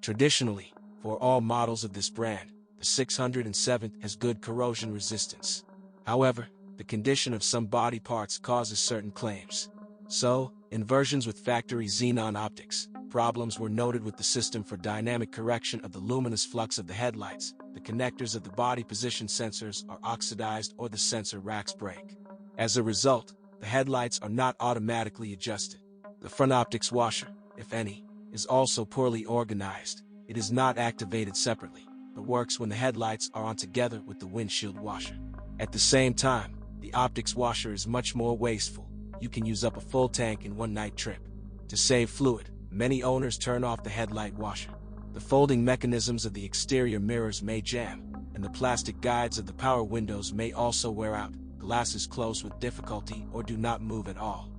Traditionally, for all models of this brand, the 607 has good corrosion resistance. However, the condition of some body parts causes certain claims. So, in versions with factory xenon optics, problems were noted with the system for dynamic correction of the luminous flux of the headlights. The connectors of the body position sensors are oxidized or the sensor racks break. As a result, the headlights are not automatically adjusted. The front optics washer, if any, is also poorly organized. It is not activated separately, but works when the headlights are on together with the windshield washer. At the same time, the optics washer is much more wasteful. You can use up a full tank in one night trip. To save fluid, many owners turn off the headlight washer. The folding mechanisms of the exterior mirrors may jam, and the plastic guides of the power windows may also wear out. Glasses close with difficulty or do not move at all.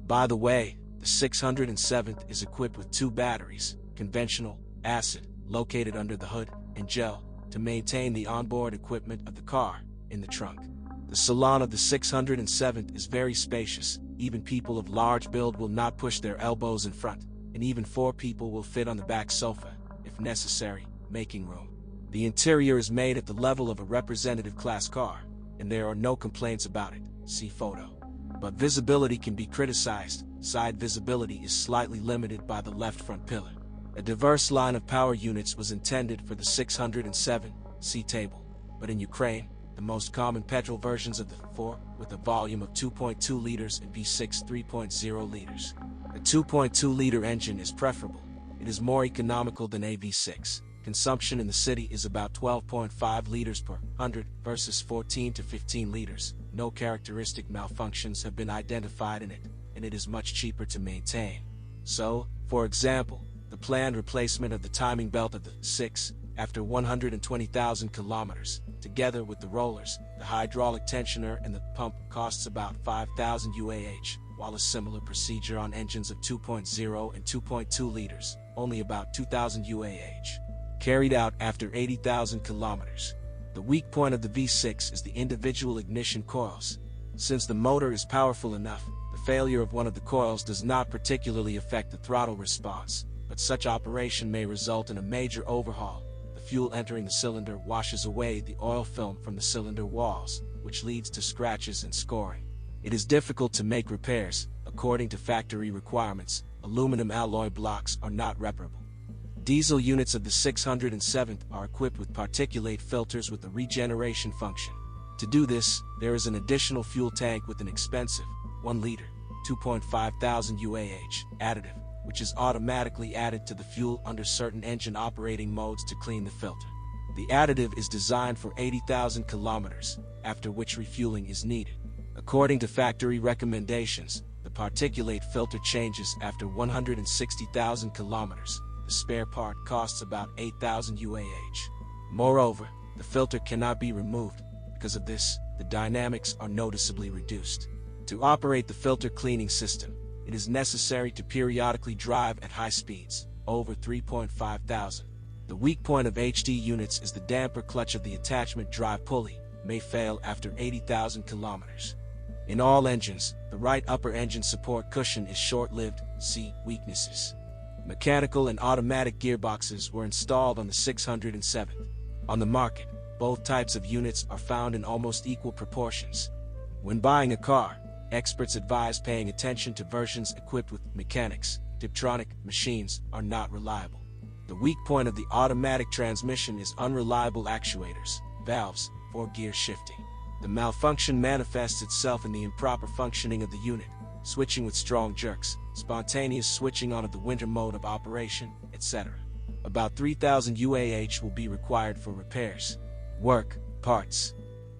By the way, the 607 is equipped with 2 batteries, conventional, acid, located under the hood, and gel, to maintain the onboard equipment of the car, in the trunk. The salon of the 607 is very spacious. Even people of large build will not push their elbows in front, and even 4 people will fit on the back sofa, if necessary, making room. The interior is made at the level of a representative class car, and there are no complaints about it, see photo. But visibility can be criticized. Side visibility is slightly limited by the left front pillar. A diverse line of power units was intended for the 607, see table, but in Ukraine, the most common petrol versions of the 4, with a volume of 2.2 liters and V6 3.0 liters. A 2.2-liter engine is preferable. It is more economical than a V6. Consumption in the city is about 12.5 liters per 100 versus 14 to 15 liters. No characteristic malfunctions have been identified in it, and it is much cheaper to maintain. So, for example, the planned replacement of the timing belt of the 6, after 120,000 kilometers, together with the rollers, the hydraulic tensioner and the pump, costs about 5,000 UAH, while a similar procedure on engines of 2.0 and 2.2 liters, only about 2,000 UAH. Carried out after 80,000 kilometers. The weak point of the V6 is the individual ignition coils. Since the motor is powerful enough, the failure of one of the coils does not particularly affect the throttle response, but such operation may result in a major overhaul. The fuel entering the cylinder washes away the oil film from the cylinder walls, which leads to scratches and scoring. It is difficult to make repairs. According to factory requirements, aluminum alloy blocks are not reparable. Diesel units of the 607 are equipped with particulate filters with a regeneration function. To do this, there is an additional fuel tank with an expensive 1 liter, 2.5 thousand UAH additive, which is automatically added to the fuel under certain engine operating modes to clean the filter. The additive is designed for 80,000 kilometers, after which refueling is needed. According to factory recommendations, the particulate filter changes after 160,000 kilometers. The spare part costs about 8,000 UAH. Moreover, the filter cannot be removed. Because of this, the dynamics are noticeably reduced. To operate the filter cleaning system, it is necessary to periodically drive at high speeds, over 3.5 thousand. The weak point of HD units is the damper clutch of the attachment drive pulley, may fail after 80,000 kilometers. In all engines, the right upper engine support cushion is short-lived, see weaknesses. Mechanical and automatic gearboxes were installed on the 607. On the market, both types of units are found in almost equal proportions. When buying a car, experts advise paying attention to versions equipped with mechanics. Tiptronic machines are not reliable. The weak point of the automatic transmission is unreliable actuators, valves, for gear shifting. The malfunction manifests itself in the improper functioning of the unit, switching with strong jerks, spontaneous switching on of the winter mode of operation, etc. About 3,000 UAH will be required for repairs, work, parts.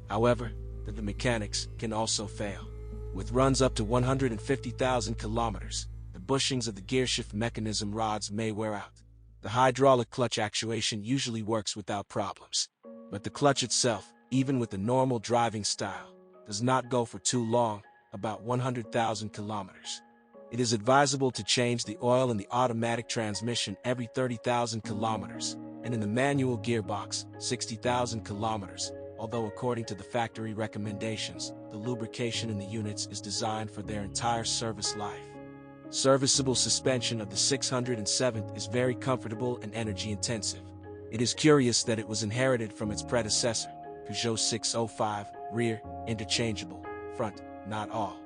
However, the mechanics can also fail. With runs up to 150,000 kilometers, the bushings of the gearshift mechanism rods may wear out. The hydraulic clutch actuation usually works without problems, but the clutch itself, even with the normal driving style, does not go for too long, about 100,000 kilometers. It is advisable to change the oil in the automatic transmission every 30,000 kilometers, and in the manual gearbox, 60,000 kilometers, although according to the factory recommendations, the lubrication in the units is designed for their entire service life. Serviceable suspension of the 607th is very comfortable and energy-intensive. It is curious that it was inherited from its predecessor, Peugeot 605, rear, interchangeable, front, not all.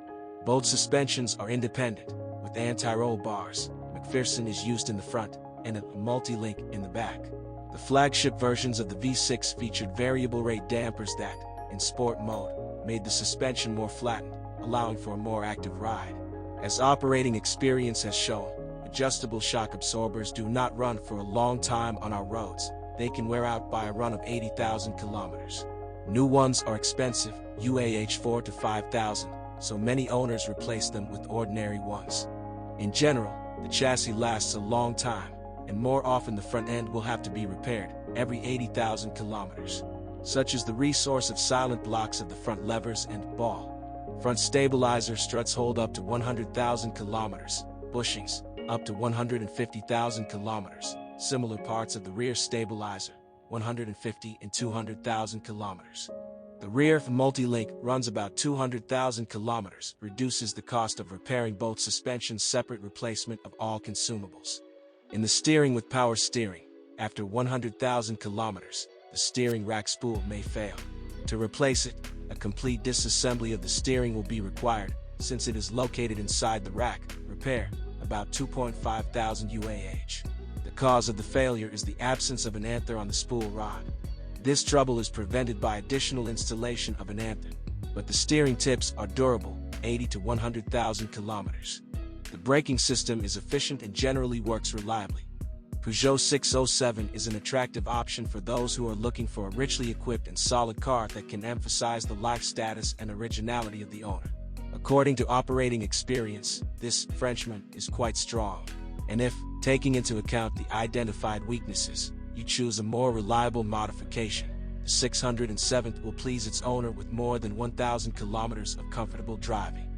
Both suspensions are independent, with anti-roll bars. McPherson is used in the front, and a multi-link in the back. The flagship versions of the V6 featured variable rate dampers that, in sport mode, made the suspension more flattened, allowing for a more active ride. As operating experience has shown, adjustable shock absorbers do not run for a long time on our roads. They can wear out by a run of 80,000 kilometers. New ones are expensive, UAH 4 to 5,000, so many owners replace them with ordinary ones. In general, the chassis lasts a long time, and more often the front end will have to be repaired every 80,000 kilometers. Such is the resource of silent blocks of the front levers and ball. Front stabilizer struts hold up to 100,000 kilometers, bushings up to 150,000 kilometers. Similar parts of the rear stabilizer, 150 and 200,000 kilometers. The rear multi-link runs about 200,000 kilometers, reduces the cost of repairing both suspensions. Separate replacement of all consumables. In the steering with power steering, after 100,000 kilometers, the steering rack spool may fail. To replace it, a complete disassembly of the steering will be required, since it is located inside the rack. Repair, about 2,500 UAH. The cause of the failure is the absence of an anther on the spool rod. This trouble is prevented by additional installation of an anther, but the steering tips are durable, 80 to 100,000 kilometers. The braking system is efficient and generally works reliably. Peugeot 607 is an attractive option for those who are looking for a richly equipped and solid car that can emphasize the life status and originality of the owner. According to operating experience, this Frenchman is quite strong. And if, taking into account the identified weaknesses, you choose a more reliable modification, the 607th will please its owner with more than 1,000 kilometers of comfortable driving.